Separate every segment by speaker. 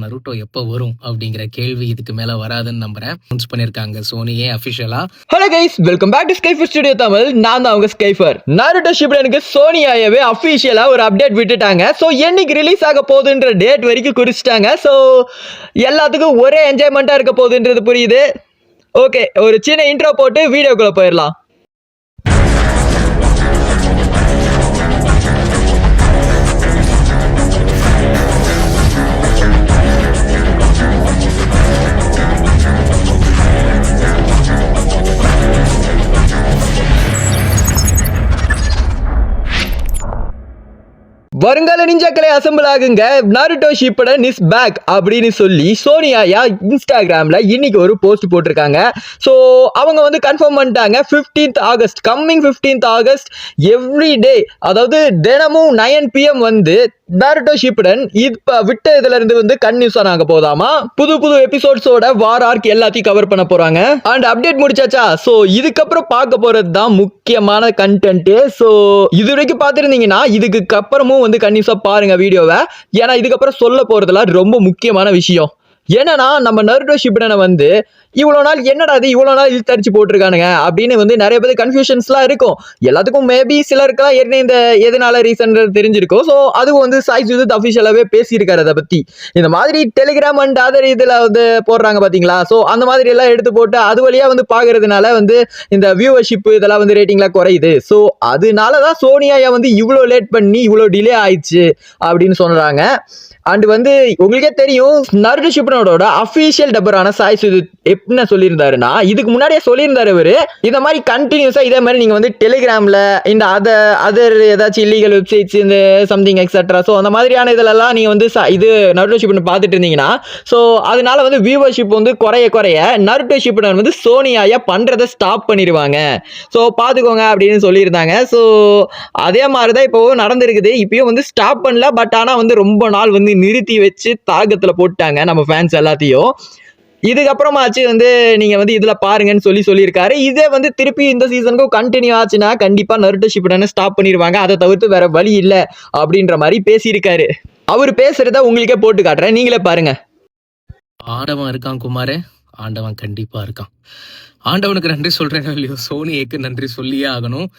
Speaker 1: Naruto எப்போ வரும் அப்படிங்கிற கேள்வி இதுக்கு மேல வராதுன்னு நம்புறேன். அனௌன்ஸ் பண்ணிருக்காங்க சோனியே அபிஷியலா.
Speaker 2: Hello guys, welcome back to Skyfer studio Tamil. நான் தான் உங்க ஸ்கைஃபர். நாருட்டோ ஷிப்டனுக்கு சோனி ஆயவே அபிஷியலா ஒரு அப்டேட் விட்டுட்டாங்க. ஸோ என்னைக்கு ரிலீஸ் ஆக போகுதுன்ற டேட் வரைக்கும் குறிச்சிட்டாங்க. ஸோ எல்லாத்துக்கும் ஒரே என்ஜாய்மெண்ட்டா இருக்க போகுதுன்றது புரியுது. ஓகே, ஒரு சின்ன இன்ட்ரோ போட்டு வீடியோக்குள்ள போயிடலாம். வருங்கால நிஞ்சாக்களை அசம்பிள் ஆகுங்க, நாருட்டோ ஷிப்புடன் இஸ் பேக் அப்படின்னு சொல்லி சோனி ஆயா இன்ஸ்டாகிராமில் இன்னைக்கு ஒரு போஸ்ட் போட்டிருக்காங்க. ஸோ அவங்க வந்து கன்ஃபார்ம் பண்ணிட்டாங்க 15th August, coming 15th August every day, அதாவது தினமும் 9 PM வந்து நாருட்டோ ஷிப்புடன் இப்போ விட்ட இதுல இருந்து வந்து கன்யூஸன் ஆக போதாமா. புது எபிசோட்ஸோட வார் ஆர்க் எல்லாத்தையும் கவர் பண்ண போறாங்க. And update முடிச்சாச்சா? ஸோ இதுக்கப்புறம் பார்க்க போறது தான் முக்கியமான கண்டென்ட். ஸோ இது வரைக்கும் பார்த்துருந்தீங்கன்னா இதுக்கு அப்புறமும் வந்து கன்யூஸா பாருங்க வீடியோவை. ஏன்னா இதுக்கப்புறம் சொல்ல போறதுலாம் ரொம்ப முக்கியமான விஷயம். என்னன்னா நம்ம நாருட்டோ ஷிப்புடனை வந்து இவ்வளோ நாள் என்னடா அது இவ்வளோ நாள் இழுத்தடிச்சு போட்டிருக்கானுங்க அப்படின்னு வந்து நிறைய பேர் கன்ஃபியூஷன்ஸ்லாம் இருக்கும். எல்லாத்துக்கும் மேபி சிலருக்குலாம் ஏற்கனவே இந்த எதனால ரீசன் தெரிஞ்சிருக்கும். ஸோ அதுவும் வந்து சாய் சுஜித் அஃபிஷியலாகவே பேசியிருக்காரு அதை பற்றி. இந்த மாதிரி டெலிகிராம் அண்ட் அதர் இதில் வந்து போடுறாங்க பார்த்தீங்களா. ஸோ அந்த மாதிரி எல்லாம் எடுத்து போட்டு அது வழியாக வந்து பார்க்கறதுனால வந்து இந்த வியூவர்ஷிப் இதெல்லாம் வந்து ரேட்டிங்லாம் குறையுது. ஸோ அதனால தான் சோனியா வந்து இவ்வளோ லேட் பண்ணி இவ்வளோ டிலே ஆயிடுச்சு அப்படின்னு சொல்கிறாங்க. அண்ட் வந்து உங்களுக்கே தெரியும் நாருட்டோ ஷிப்புடனோட அஃபிஷியல் டப்பரான சாய் சுஜித் என்ன சொல்லியிருந்தாருன்னா, இதுக்கு முன்னாடியே சொல்லியிருந்தாரு அவரு, இந்த மாதிரி கண்டினியூஸா இதே மாதிரி நீங்க வந்து டெலிகிராம்ல இந்த அதர் ஏதாச்சும் இல்லீகல் வெப்சைட்ஸ் இந்த சம்திங் எக்ஸெட்ரா, ஸோ அந்த மாதிரியான இதெல்லாம் நீங்க வந்து இது நாருட்டோ ஷிப்புடன் பார்த்துட்டு இருந்தீங்கன்னா, ஸோ அதனால வந்து வியூவர்ஷிப் வந்து குறைய நாருட்டோ ஷிப்புடன் வந்து சோனியா பண்றதை ஸ்டாப் பண்ணிடுவாங்க. ஸோ பார்த்துக்கோங்க அப்படின்னு சொல்லியிருந்தாங்க. ஸோ அதே மாதிரி தான் இப்போ நடந்திருக்குது. இப்பயும் வந்து ஸ்டாப் பண்ணல, பட் ஆனால் வந்து ரொம்ப நாள் வந்து நிறுத்தி வச்சு தாக்கத்துல போட்டாங்க நம்ம ஃபேன்ஸ் எல்லாத்தையும். இதுக்கப்புறமாச்சு வந்து நீங்க வந்து இதுல பாருங்கன்னு சொல்லியிருக்காரு. இதே வந்து திருப்பி இந்த சீசனுக்கும் கண்டினியூ ஆச்சுன்னா கண்டிப்பா நாருட்டோ ஷிப்புடனை ஸ்டாப் பண்ணிடுவாங்க. அதை தவிர்த்து வேற வழி இல்லை அப்படின்ற மாதிரி பேசியிருக்காரு. அவர் பேசுறத உங்களுக்கே போட்டு காட்டுறேன், நீங்களே பாருங்க.
Speaker 1: ஆண்டவன் இருக்கான் குமாரே, ஆண்டவன் கண்டிப்பா இருக்கான். ஆண்டவனுக்கு நன்றி சொல்றேன் இல்லையோ, சோனியேக்கு நன்றி சொல்லியே ஆகணும்.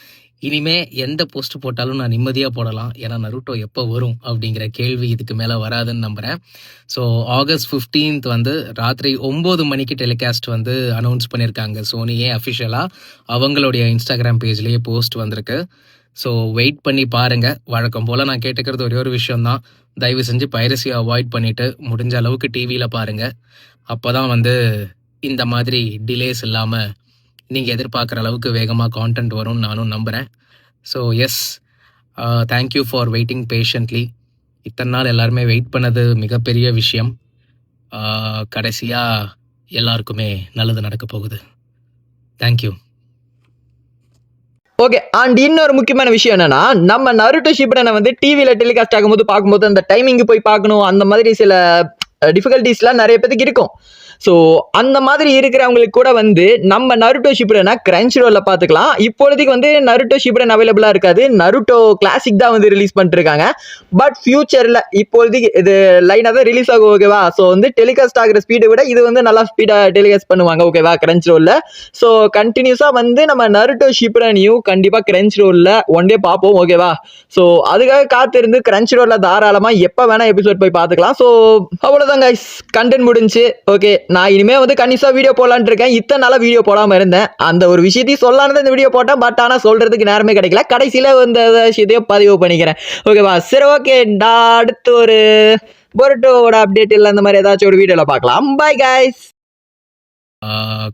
Speaker 1: இனிமே எந்த போஸ்ட் போட்டாலும் நான் நிம்மதியாக போடலாம். ஏன்னா நருட்டோ எப்போ வரும் அப்படிங்கிற கேள்வி இதுக்கு மேலே வராதுன்னு நம்புகிறேன். ஸோ ஆகஸ்ட் 15th வந்து ராத்திரி 9 மணிக்கு டெலிகாஸ்ட் வந்து அனௌன்ஸ் பண்ணியிருக்காங்க சோனியே அஃபிஷியலாக. அவங்களுடைய இன்ஸ்டாகிராம் பேஜ்லேயே போஸ்ட் வந்திருக்கு. ஸோ வெயிட் பண்ணி பாருங்கள். வழக்கம் போல் நான் கேட்டுக்கிறது ஒரே ஒரு விஷயம்தான், தயவு செஞ்சு பைரசியை அவாய்ட் பண்ணிவிட்டு முடிஞ்ச அளவுக்கு டிவியில் பாருங்கள். அப்போ தான் வந்து இந்த மாதிரி டிலேஸ் இல்லாமல் நீங்கள் எதிர்பார்க்குற அளவுக்கு வேகமாக கான்டென்ட் வரும்னு நானும் நம்புகிறேன். So yes, thank you for waiting patiently. இத்தனை நாள் எல்லாருமே வெயிட் பண்ணது மிகப்பெரிய விஷயம். கடைசியாக எல்லாருக்குமே நல்லது நடக்க போகுது. தேங்க்யூ.
Speaker 2: ஓகே, அண்ட் இன்னொரு முக்கியமான விஷயம் என்னன்னா, நம்ம நாருட்டோ ஷிப்புடனை வந்து டிவியில் டெலிகாஸ்ட் ஆகும்போது பார்க்கும்போது அந்த டைமிங்கு போய் பார்க்கணும், அந்த மாதிரி சில டிஃபிகல்ட்டிஸ்லாம் நிறைய பேருக்கு இருக்கும். ஸோ அந்த மாதிரி இருக்கிறவங்களுக்கு கூட வந்து நம்ம நாருட்டோ ஷிப்புடனை கிரன்ச் ரோலில் பார்த்துக்கலாம். இப்போதைக்கு வந்து நாருட்டோ ஷிப்புடன் அவைலபிளாக இருக்காது, நாருட்டோ கிளாசிக் தான் வந்து ரிலீஸ் பண்ணிட்டுருக்காங்க. பட் ஃபியூச்சரில் இப்போதைக்கு இது லைனாக தான் ரிலீஸ் ஆகும், ஓகேவா. ஸோ வந்து டெலிகாஸ்ட் ஆகிற ஸ்பீடை விட இது வந்து நல்லா ஸ்பீடாக டெலிகாஸ்ட் பண்ணுவாங்க, ஓகேவா, கிரன்ச் ரோலில். ஸோ கண்டினியூஸாக வந்து நம்ம நாருட்டோ ஷிப்புடனையும் கண்டிப்பாக கிரன்ச் ரோலில் ஒன் டே பார்ப்போம், ஓகேவா. ஸோ அதுக்காக காத்திருந்து கிரன்ச் ரோலில் தாராளமாக எப்போ வேணால் எபிசோட் போய் பார்த்துக்கலாம். ஸோ அவ்வளோதான் கைஸ், கண்டென்ட் முடிஞ்சு. ஓகே, நான் இனிமே வந்து கண்டிப்பா வீடியோ போடலான்னு இருக்கேன். இத்தனை நாளா வீடியோ போடாம இருந்தேன். அந்த ஒரு விஷயத்தையும் சொல்லலான்னு இந்த வீடியோ போட்டேன். பட் ஆனால் சொல்றதுக்கு நேரமே கிடைக்கல. கடைசியில இந்த விஷயத்தையும் பதிவு பண்ணிக்கிறேன், ஓகேவா. சரி, ஓகே, அடுத்து ஒரு பொருட்டோட அப்டேட் இல்லை அந்த மாதிரி ஏதாச்சும் ஒரு வீடியோல பார்க்கலாம். Bye guys.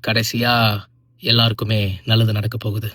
Speaker 1: கடைசியாக எல்லாருக்குமே நல்லது நடக்க போகுது.